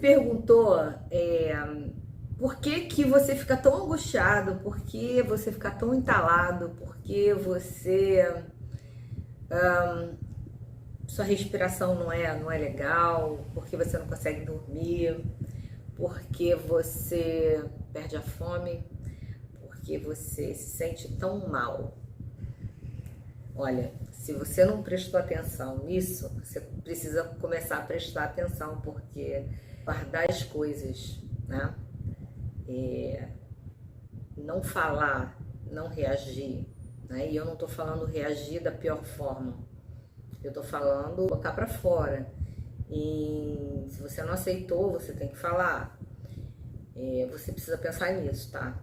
perguntou por que que você fica tão angustiado, por que você fica tão entalado, por que você sua respiração não é legal, por que você não consegue dormir, por que você perde a fome, por que você se sente tão mal. Olha, se você não prestou atenção nisso, você precisa começar a prestar atenção, porque guardar as coisas, né? Não falar, não reagir, né? E eu não tô falando reagir da pior forma, eu tô falando botar pra fora. E se você não aceitou, você tem que falar. Você precisa pensar nisso, tá?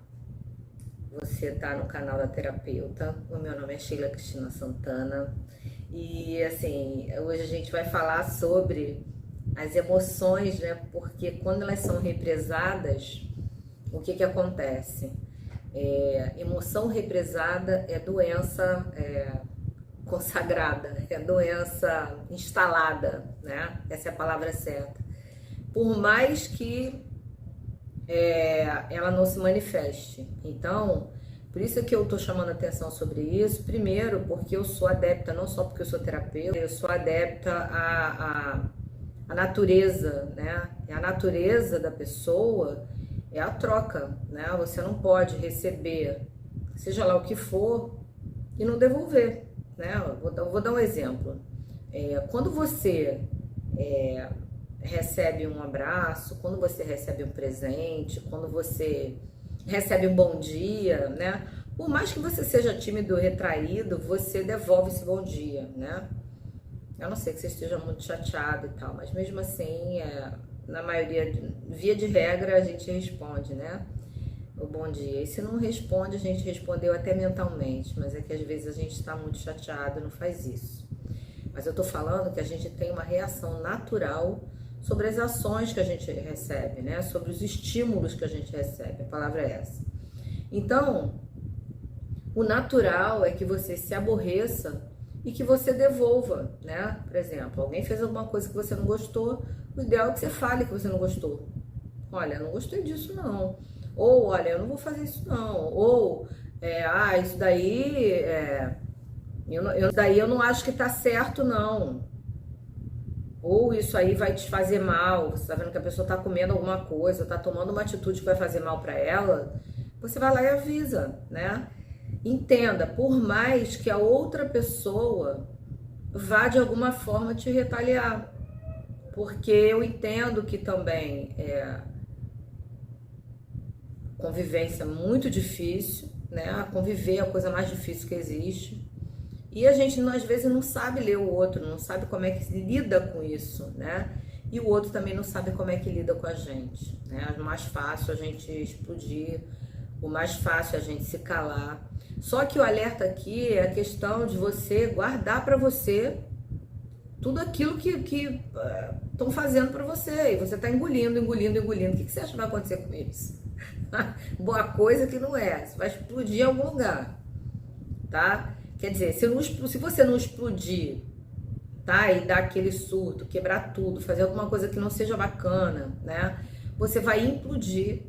Você tá no canal da terapeuta. O meu nome é Sheila Cristina Santana. E assim, hoje a gente vai falar sobre as emoções, né? Porque quando elas são represadas, o que que acontece? Emoção represada é doença consagrada, é doença instalada, né? Essa é a palavra certa. Por mais que ela não se manifeste. Então, por isso que eu tô chamando atenção sobre isso. Primeiro, porque eu sou adepta, não só porque eu sou terapeuta, eu sou adepta à natureza, né? A natureza da pessoa é a troca, né? Você não pode receber, seja lá o que for, e não devolver, né? Eu vou dar um exemplo. Quando você recebe um abraço, quando você recebe um presente, quando você recebe um bom dia, né? Por mais que você seja tímido ou retraído, você devolve esse bom dia, né? Eu não sei que você esteja muito chateado e tal, mas mesmo assim, na maioria, via de regra, a gente responde, né? O bom dia. E se não responde, a gente respondeu até mentalmente, mas é que às vezes a gente está muito chateado e não faz isso. Mas eu tô falando que a gente tem uma reação natural sobre as ações que a gente recebe, né? Sobre os estímulos que a gente recebe, a palavra é essa. Então, o natural é que você se aborreça e que você devolva, né? Por exemplo, alguém fez alguma coisa que você não gostou, o ideal é que você fale que você não gostou. Olha, eu não gostei disso não. Ou, olha, eu não vou fazer isso não. Ou, isso daí, isso daí eu não acho que tá certo não. Ou isso aí vai te fazer mal, você tá vendo que a pessoa tá comendo alguma coisa, tá tomando uma atitude que vai fazer mal para ela, você vai lá e avisa, né? Entenda, por mais que a outra pessoa vá de alguma forma te retaliar, porque eu entendo que também convivência muito difícil, né? Conviver é a coisa mais difícil que existe. E a gente, às vezes, não sabe ler o outro, não sabe como é que se lida com isso, né? E o outro também não sabe como é que lida com a gente, né? O mais fácil é a gente explodir, o mais fácil é a gente se calar. Só que o alerta aqui é a questão de você guardar para você tudo aquilo que estão fazendo para você. E você tá engolindo. O que você acha que vai acontecer com isso? Boa coisa que não é. Você vai explodir em algum lugar, tá? Quer dizer, se você não explodir, tá? E dar aquele surto, quebrar tudo, fazer alguma coisa que não seja bacana, né? Você vai implodir,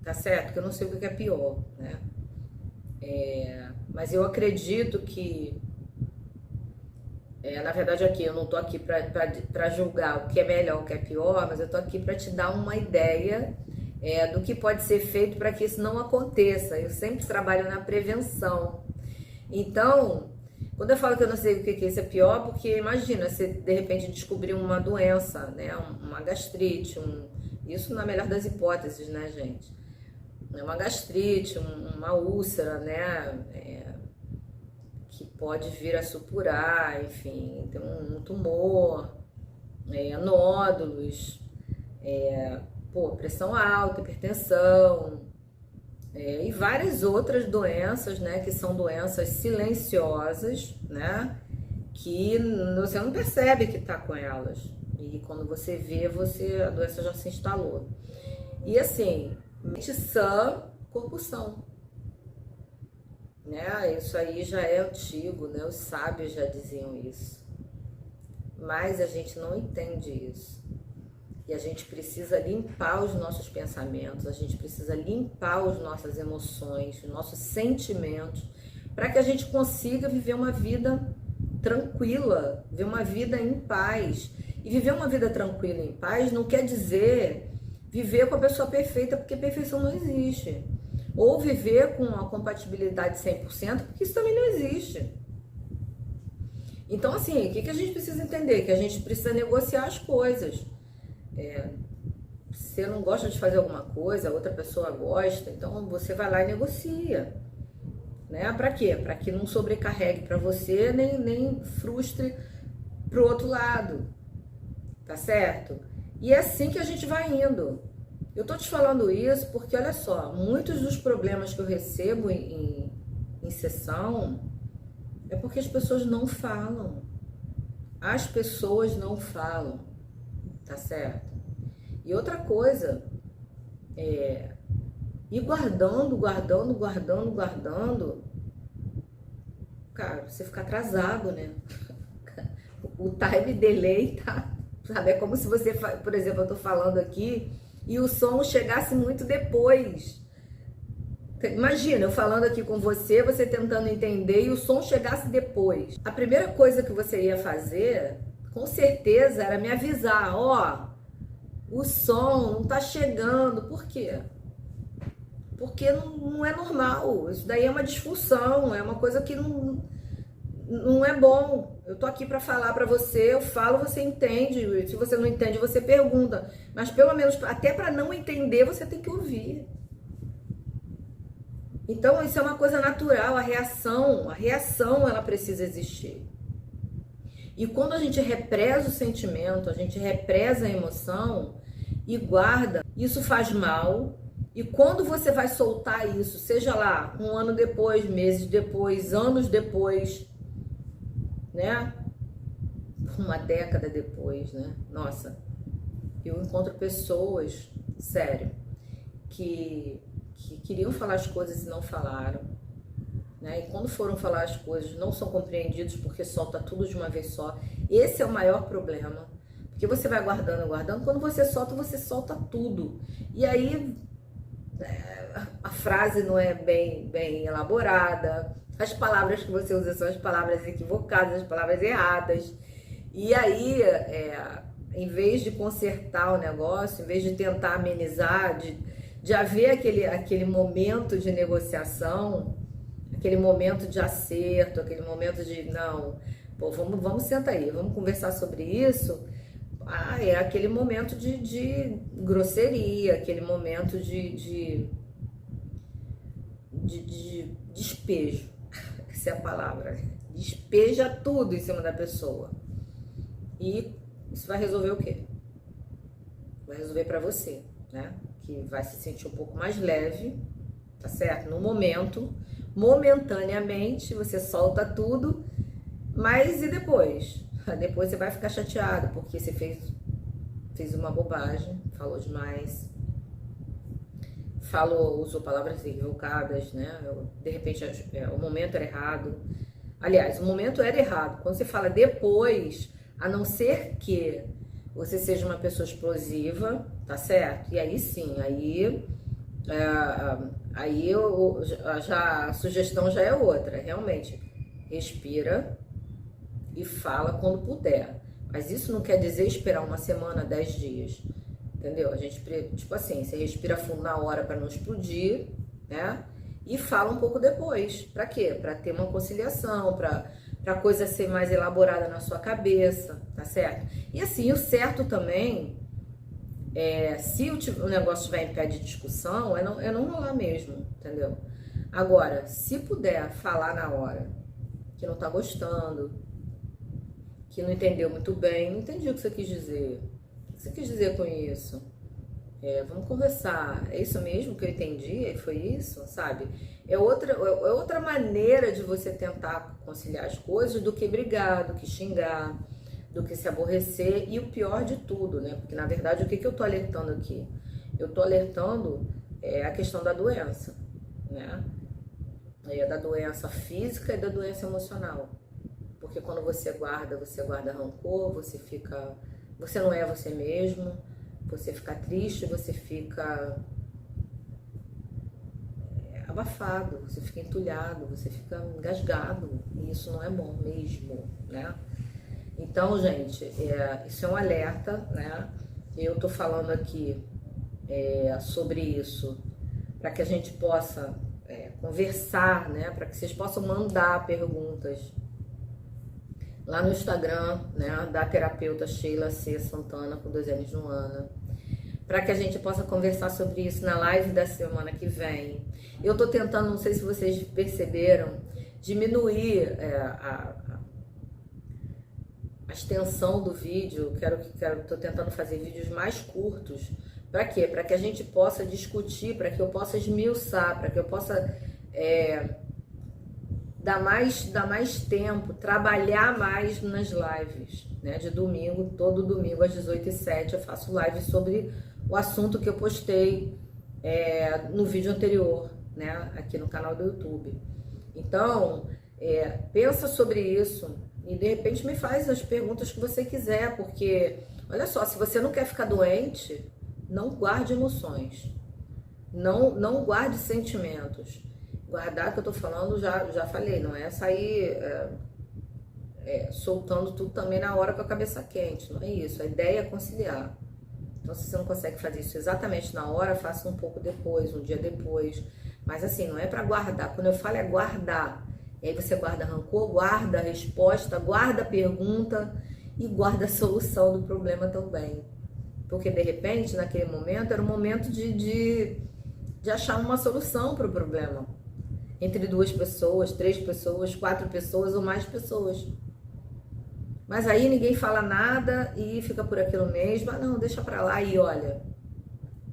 tá certo? Porque eu não sei o que é pior, né? Mas eu acredito que, na verdade aqui, eu não tô aqui pra julgar o que é melhor, o que é pior, mas eu tô aqui pra te dar uma ideia do que pode ser feito para que isso não aconteça. Eu sempre trabalho na prevenção. Então, quando eu falo que eu não sei o que é isso é pior, porque imagina, você de repente descobrir uma doença, né, uma gastrite, isso na melhor das hipóteses, né, gente? Uma gastrite, uma úlcera, né, que pode vir a supurar, enfim, tem um tumor, nódulos, pressão alta, hipertensão, e várias outras doenças, né, que são doenças silenciosas, né, que você não percebe que tá com elas. E quando você vê, a doença já se instalou. E assim, mente sã, corpo são. Né? Isso aí já é antigo, né? Os sábios já diziam isso. Mas a gente não entende isso. E a gente precisa limpar os nossos pensamentos, a gente precisa limpar as nossas emoções, os nossos sentimentos, para que a gente consiga viver uma vida tranquila, viver uma vida em paz. E viver uma vida tranquila e em paz não quer dizer viver com a pessoa perfeita, porque perfeição não existe. Ou viver com a compatibilidade 100%, porque isso também não existe. Então, assim, o que a gente precisa entender? Que a gente precisa negociar as coisas. Você não gosta de fazer alguma coisa, a outra pessoa gosta, então você vai lá e negocia. Né? Para quê? Para que não sobrecarregue para você, nem frustre pro outro lado. Tá certo? E é assim que a gente vai indo. Eu tô te falando isso porque, olha só, muitos dos problemas que eu recebo em sessão é porque as pessoas não falam. As pessoas não falam. Tá certo? E outra coisa, ir guardando, cara, você fica atrasado, né? O time delay tá, sabe? É como se você, por exemplo, eu tô falando aqui e o som chegasse muito depois. Imagina, eu falando aqui com você, você tentando entender e o som chegasse depois. A primeira coisa que você ia fazer, com certeza, era me avisar, ó, o som não tá chegando. Por quê? Porque não é normal. Isso daí é uma disfunção, é uma coisa que não é bom. Eu tô aqui para falar para você, eu falo, você entende. Se você não entende, você pergunta. Mas pelo menos, até para não entender, você tem que ouvir. Então, isso é uma coisa natural, a reação ela precisa existir. E quando a gente represa o sentimento, a gente represa a emoção e guarda, isso faz mal. E quando você vai soltar isso, seja lá, um ano depois, meses depois, anos depois, né? Uma década depois, né? Nossa, eu encontro pessoas, sério, que queriam falar as coisas e não falaram, né? E quando foram falar as coisas, não são compreendidos porque solta tudo de uma vez só. Esse é o maior problema, porque você vai guardando, quando você solta tudo. E aí a frase não é bem elaborada, as palavras que você usa são as palavras equivocadas, as palavras erradas. E aí, em vez de consertar o negócio, em vez de tentar amenizar, de haver aquele momento de negociação, aquele momento de acerto, aquele momento de, não, pô, vamos sentar aí, vamos conversar sobre isso. É aquele momento de grosseria, aquele momento de despejo. Essa é a palavra. Despeja tudo em cima da pessoa. E isso vai resolver o quê? Vai resolver pra você, né? Que vai se sentir um pouco mais leve, tá certo? No momento, momentaneamente, você solta tudo, mas e depois? Depois você vai ficar chateado, porque você fez uma bobagem, falou demais, usou palavras equivocadas, né? De repente, o momento era errado. Aliás, o momento era errado. Quando você fala depois, a não ser que você seja uma pessoa explosiva, tá certo? E aí sim, a sugestão já é outra, realmente. Respira e fala quando puder. Mas isso não quer dizer esperar uma semana, 10 dias. Entendeu? A gente, tipo assim, você respira fundo na hora para não explodir, né? E fala um pouco depois. Pra quê? Pra ter uma conciliação, pra coisa ser mais elaborada na sua cabeça, tá certo? E assim, o certo também, se o negócio estiver em pé de discussão, é não rolar mesmo, entendeu? Agora, se puder falar na hora que não tá gostando, que não entendeu muito bem, não entendi o que você quis dizer. O que você quis dizer com isso? Vamos conversar. É isso mesmo que eu entendi? Foi isso, sabe? É outra maneira de você tentar conciliar as coisas do que brigar, do que xingar, do que se aborrecer. E o pior de tudo, né? Porque, na verdade, o que eu tô alertando aqui? Eu tô alertando a questão da doença, né? Da doença física e da doença emocional. Porque quando você guarda rancor, você não é você mesmo, Você fica triste, você fica abafado, você fica entulhado, você fica engasgado, e isso não é bom mesmo, né? Então, gente, isso é um alerta, né? Eu tô falando aqui sobre isso para que a gente possa conversar, né? Para que vocês possam mandar perguntas lá no Instagram, né? Da terapeuta Sheila C. Santana, com 2 N's no Ana, para que a gente possa conversar sobre isso na live da semana que vem. Eu tô tentando, não sei se vocês perceberam, diminuir a extensão do vídeo. Tô tentando fazer vídeos mais curtos. Para quê? Para que a gente possa discutir, para que eu possa esmiuçar, para que eu possa dar mais tempo, trabalhar mais nas lives, né? De domingo, todo domingo às 18h07 eu faço live sobre o assunto que eu postei no vídeo anterior, né? Aqui no canal do YouTube. Então, pensa sobre isso e de repente me faz as perguntas que você quiser, porque, olha só, se você não quer ficar doente, não guarde emoções, não guarde sentimentos. Guardar, que eu tô falando, já falei, não é sair soltando tudo também na hora com a cabeça quente, não é isso. A ideia é conciliar. Então, se você não consegue fazer isso exatamente na hora, faça um pouco depois, um dia depois. Mas assim, não é para guardar. Quando eu falo é guardar, e aí você guarda rancor, guarda a resposta, guarda a pergunta e guarda a solução do problema também. Porque de repente, naquele momento, era o momento de achar uma solução para o problema. Entre 2 pessoas, 3 pessoas, 4 pessoas ou mais pessoas. Mas aí ninguém fala nada e fica por aquilo mesmo. Ah, não, deixa pra lá e olha,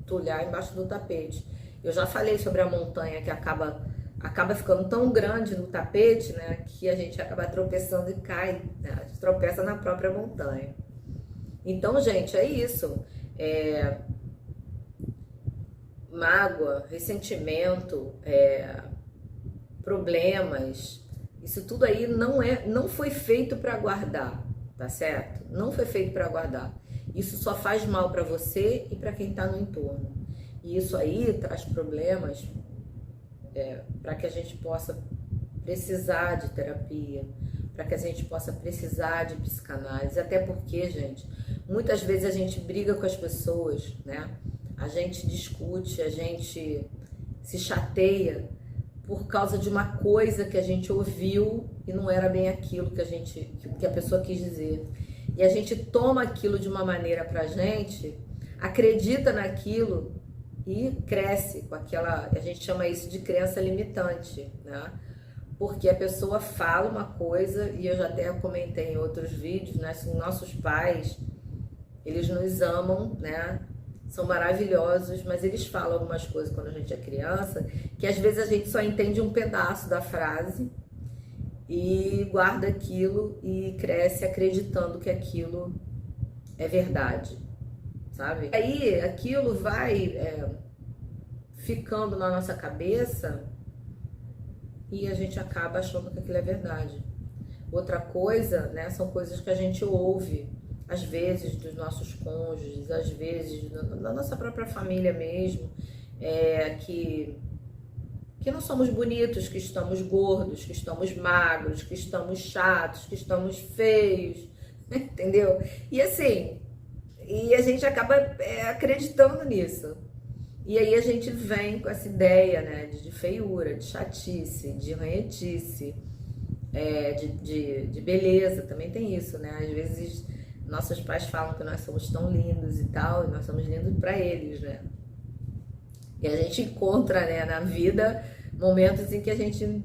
tulhar embaixo do tapete. Eu já falei sobre a montanha que acaba ficando tão grande no tapete, né, que a gente acaba tropeçando e cai, né? A gente tropeça na própria montanha. Então, gente, é isso. Mágoa, ressentimento, problemas, isso tudo aí não foi feito para guardar, tá certo? Não foi feito para guardar. Isso só faz mal para você e para quem tá no entorno. E isso aí traz problemas para que a gente possa precisar de terapia, para que a gente possa precisar de psicanálise. Até porque, gente, muitas vezes a gente briga com as pessoas, né? A gente discute, a gente se chateia por causa de uma coisa que a gente ouviu e não era bem aquilo que a pessoa quis dizer. E a gente toma aquilo de uma maneira pra gente, acredita naquilo e cresce com aquela, a gente chama isso de crença limitante, né? Porque a pessoa fala uma coisa, e eu já até comentei em outros vídeos, né? Assim, nossos pais, eles nos amam, né? São maravilhosos, mas eles falam algumas coisas quando a gente é criança, que às vezes a gente só entende um pedaço da frase e guarda aquilo e cresce acreditando que aquilo é verdade, sabe? Aí aquilo vai ficando na nossa cabeça e a gente acaba achando que aquilo é verdade. Outra coisa, né, são coisas que a gente ouve, às vezes dos nossos cônjuges, às vezes da nossa própria família mesmo, que não somos bonitos, que estamos gordos, que estamos magros, que estamos chatos, que estamos feios, entendeu? E assim, e a gente acaba acreditando nisso. E aí a gente vem com essa ideia, né, de feiura, de chatice, de ranhetice, de beleza, também tem isso, né? Às vezes nossos pais falam que nós somos tão lindos e tal, e nós somos lindos para eles, né? E a gente encontra, né, na vida momentos em que a gente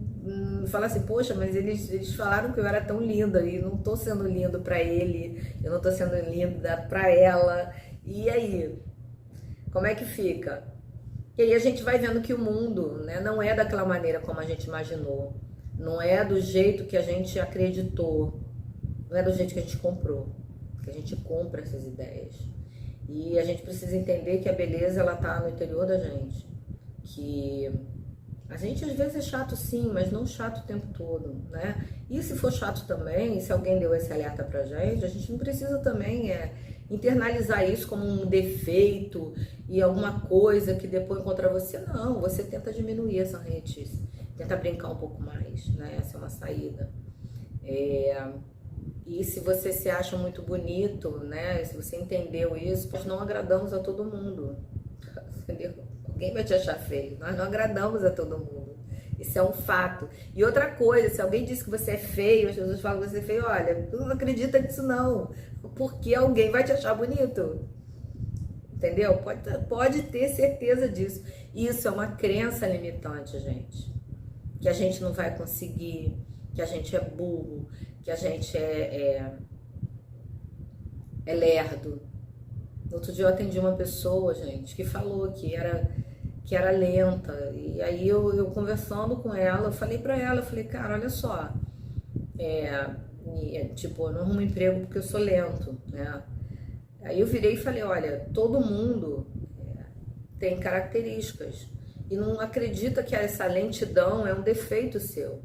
fala assim, poxa, mas eles falaram que eu era tão linda e não tô sendo lindo para ele, eu não tô sendo linda para ela. E aí, como é que fica? E aí a gente vai vendo que o mundo, né, não é daquela maneira como a gente imaginou, não é do jeito que a gente acreditou, não é do jeito que a gente comprou, que a gente compra essas ideias. E a gente precisa entender que a beleza, ela tá no interior da gente, que a gente às vezes é chato sim, mas não chato o tempo todo, né? E se for chato também, se alguém deu esse alerta pra gente, a gente não precisa também internalizar isso como um defeito e alguma coisa que depois contra você. Não, você tenta diminuir essa retice, tenta brincar um pouco mais, né? Essa é uma saída. E se você se acha muito bonito, né? Se você entendeu isso, nós não agradamos a todo mundo, entendeu? Alguém vai te achar feio, nós não agradamos a todo mundo. Isso é um fato. E outra coisa, se alguém diz que você é feio, as pessoas falam que você é feio, olha, tu não acredita nisso não, porque alguém vai te achar bonito. Entendeu? Pode ter certeza disso. Isso é uma crença limitante, gente. Que a gente não vai conseguir, que a gente é burro, que a gente é lerdo. Outro dia eu atendi uma pessoa, gente, que falou que era lenta. E aí eu conversando com ela, eu falei pra ela, eu falei, cara, olha só, tipo, eu não arrumo emprego porque eu sou lento, né? Aí eu virei e falei, olha, todo mundo tem características e não acredita que essa lentidão é um defeito seu.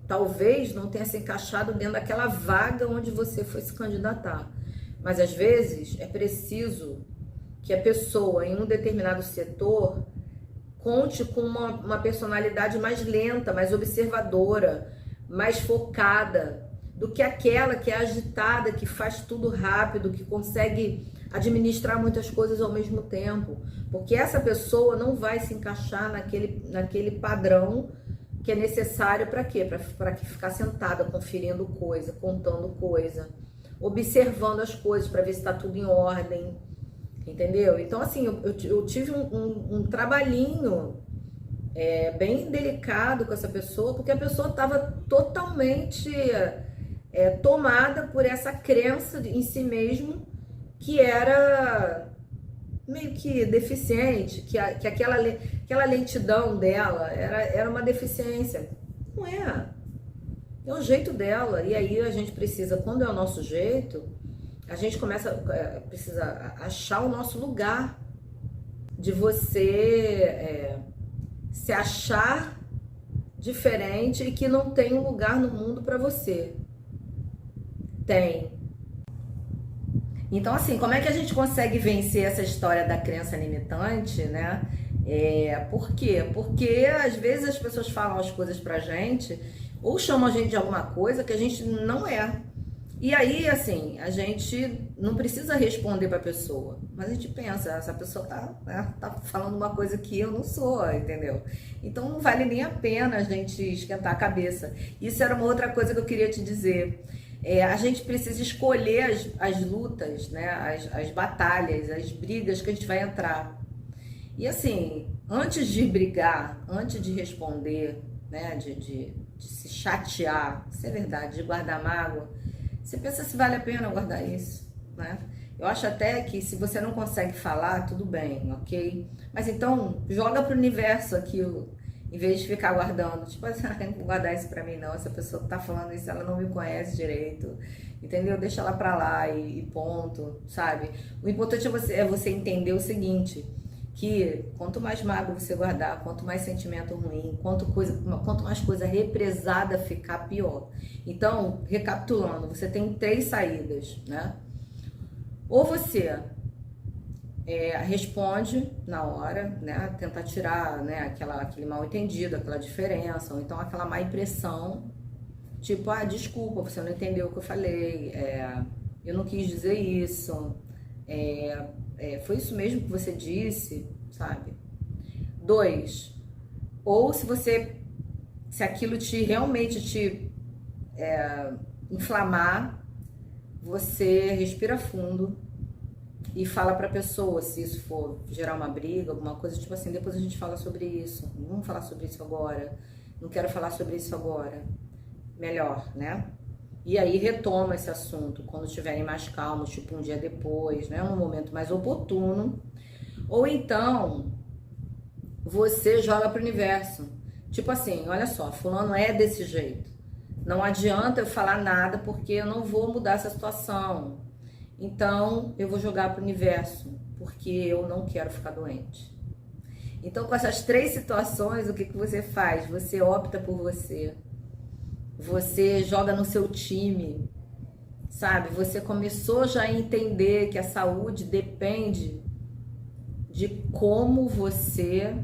Talvez não tenha se encaixado dentro daquela vaga onde você foi se candidatar. Mas às vezes é preciso que a pessoa em um determinado setor conte com uma personalidade mais lenta, mais observadora, mais focada do que aquela que é agitada, que faz tudo rápido, que consegue administrar muitas coisas ao mesmo tempo. Porque essa pessoa não vai se encaixar naquele padrão que é necessário para quê? Para ficar sentada, conferindo coisa, contando coisa, observando as coisas para ver se está tudo em ordem, entendeu? Então, assim, eu tive um trabalhinho bem delicado com essa pessoa, porque a pessoa estava totalmente tomada por essa crença em si mesmo, que era meio que deficiente, que aquela lentidão dela era uma deficiência. Não é. É o jeito dela. E aí a gente precisa, quando é o nosso jeito, a gente precisa achar o nosso lugar. De você se achar diferente e que não tem um lugar no mundo para você. Tem. Então, assim, como é que a gente consegue vencer essa história da crença limitante, né? Por quê? Porque às vezes as pessoas falam as coisas pra gente ou chamam a gente de alguma coisa que a gente não é. E aí, assim, a gente não precisa responder pra pessoa, mas a gente pensa, essa pessoa tá falando uma coisa que eu não sou, entendeu? Então não vale nem a pena a gente esquentar a cabeça. Isso era uma outra coisa que eu queria te dizer. A gente precisa escolher as lutas, né? As batalhas, as brigas que a gente vai entrar. E assim, antes de brigar, antes de responder, né? De se chatear, isso é verdade, de guardar mágoa, você pensa se vale a pena guardar isso, né? Eu acho até que se você não consegue falar, tudo bem, ok? Mas então, joga pro universo aquilo, em vez de ficar guardando. Tipo assim, não vou guardar isso pra mim não, essa pessoa que tá falando isso, ela não me conhece direito, entendeu? Deixa ela pra lá e ponto, sabe? O importante é você entender o seguinte, que quanto mais mágoa você guardar, quanto mais sentimento ruim, quanto mais coisa represada ficar, pior. Então, recapitulando, você tem 3 saídas, né? Ou você responde na hora, né? Tenta tirar, né, aquele mal entendido, aquela diferença, ou então aquela má impressão, tipo, desculpa, você não entendeu o que eu falei, eu não quis dizer isso, foi isso mesmo que você disse, sabe? 2, ou se aquilo realmente te inflamar, você respira fundo e fala pra pessoa, se isso for gerar uma briga, alguma coisa, tipo assim, depois a gente fala sobre isso, não vamos falar sobre isso agora, não quero falar sobre isso agora, melhor, né? E aí retoma esse assunto quando estiverem mais calmos, tipo um dia depois, né? Um momento mais oportuno. Ou então, você joga pro universo. Tipo assim, olha só, fulano é desse jeito. Não adianta eu falar nada porque eu não vou mudar essa situação. Então, eu vou jogar pro universo, porque eu não quero ficar doente. Então, com essas 3 situações, o que você faz? Você opta por você. Você joga no seu time, sabe? Você começou já a entender que a saúde depende de como você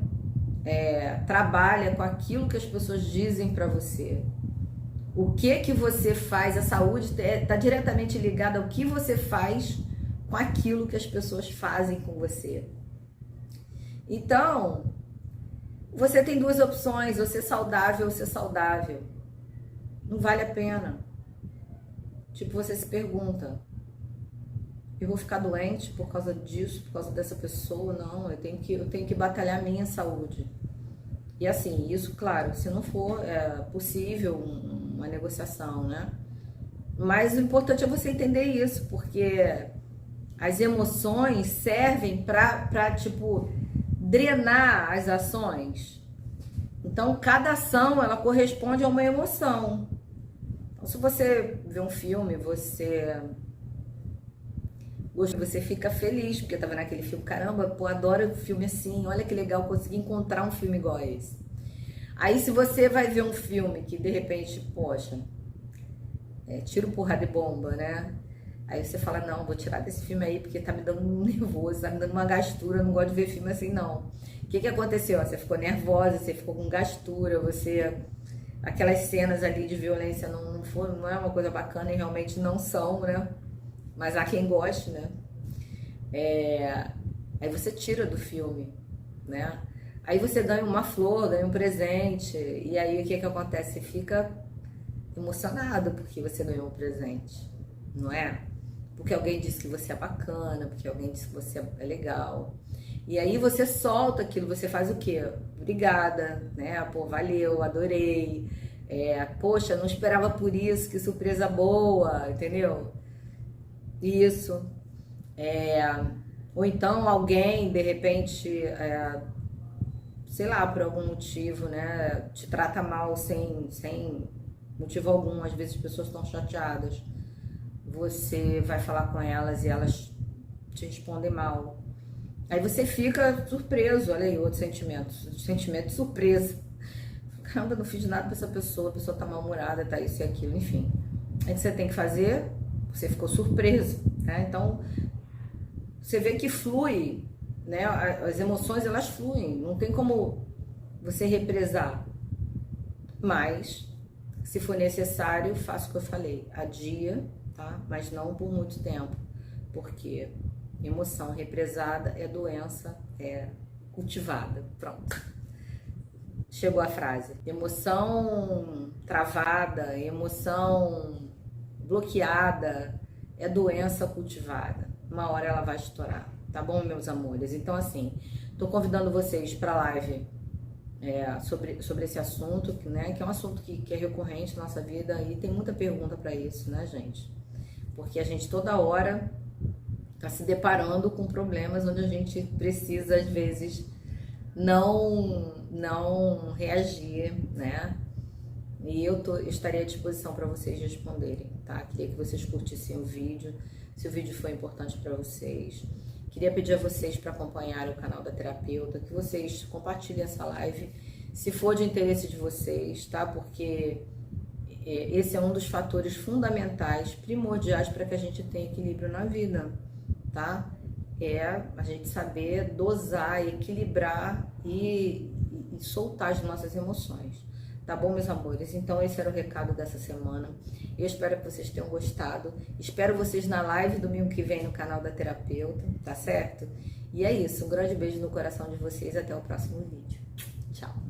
trabalha com aquilo que as pessoas dizem para você. O que você faz, a saúde está diretamente ligada ao que você faz com aquilo que as pessoas fazem com você. Então, você tem duas opções, ou ser saudável ou ser saudável. Não vale a pena. Tipo, você se pergunta, eu vou ficar doente por causa disso, por causa dessa pessoa? Não, eu tenho que batalhar a minha saúde. E assim, isso, claro, se não for possível uma negociação, né? Mas o importante é você entender isso, porque as emoções servem para tipo, drenar as ações. Então, cada ação, ela corresponde a uma emoção. Então, se você vê um filme, você fica feliz, porque tá vendo aquele filme, caramba, pô, adoro filme assim, olha que legal, consegui encontrar um filme igual a esse. Aí se você vai ver um filme que de repente, poxa, tiro, porrada e bomba, né? Aí você fala, não, vou tirar desse filme aí porque tá me dando um nervoso, tá me dando uma gastura, eu não gosto de ver filme assim, não. O que aconteceu? Você ficou nervosa, você ficou com gastura, aquelas cenas ali de violência não é uma coisa bacana e realmente não são, né? Mas há quem goste, né? Aí você tira do filme, né? Aí você ganha uma flor, ganha um presente, e aí o que acontece? Você fica emocionado porque você ganhou um presente, não é? Porque alguém disse que você é bacana, porque alguém disse que você é legal. E aí você solta aquilo, você faz o quê? Obrigada, né? Pô, valeu, adorei. Poxa, não esperava por isso, que surpresa boa, entendeu? Isso. Ou então alguém, de repente, sei lá, por algum motivo, né, te trata mal sem motivo algum. Às vezes as pessoas estão chateadas. Você vai falar com elas e elas te respondem mal. Aí você fica surpreso, olha aí, outro sentimento de surpresa. Caramba, não fiz nada pra essa pessoa, a pessoa tá mal-humorada, tá isso e aquilo, enfim. Aí o que você tem que fazer? Você ficou surpreso, né? Então, você vê que flui, né? As emoções, elas fluem, não tem como você represar. Mas, se for necessário, faça o que eu falei, adia, tá? Mas não por muito tempo, porque emoção represada é doença, cultivada. Pronto. Chegou a frase. Emoção travada, emoção bloqueada é doença cultivada. Uma hora ela vai estourar, tá bom, meus amores? Então, assim, tô convidando vocês para live sobre esse assunto, né? Que é um assunto que é recorrente na nossa vida e tem muita pergunta para isso, né, gente? Porque a gente toda hora tá se deparando com problemas onde a gente precisa, às vezes, não reagir, né? E eu estaria à disposição para vocês responderem, tá? Queria que vocês curtissem o vídeo, se o vídeo foi importante para vocês. Queria pedir a vocês para acompanhar o canal da terapeuta, que vocês compartilhem essa live, se for de interesse de vocês, tá? Porque esse é um dos fatores fundamentais, primordiais para que a gente tenha equilíbrio na vida, tá? A gente saber dosar, equilibrar e soltar as nossas emoções. Tá bom, meus amores? Então esse era o recado dessa semana. Eu espero que vocês tenham gostado. Espero vocês na live domingo que vem no canal da terapeuta, tá certo? E é isso. Um grande beijo no coração de vocês. Até o próximo vídeo. Tchau.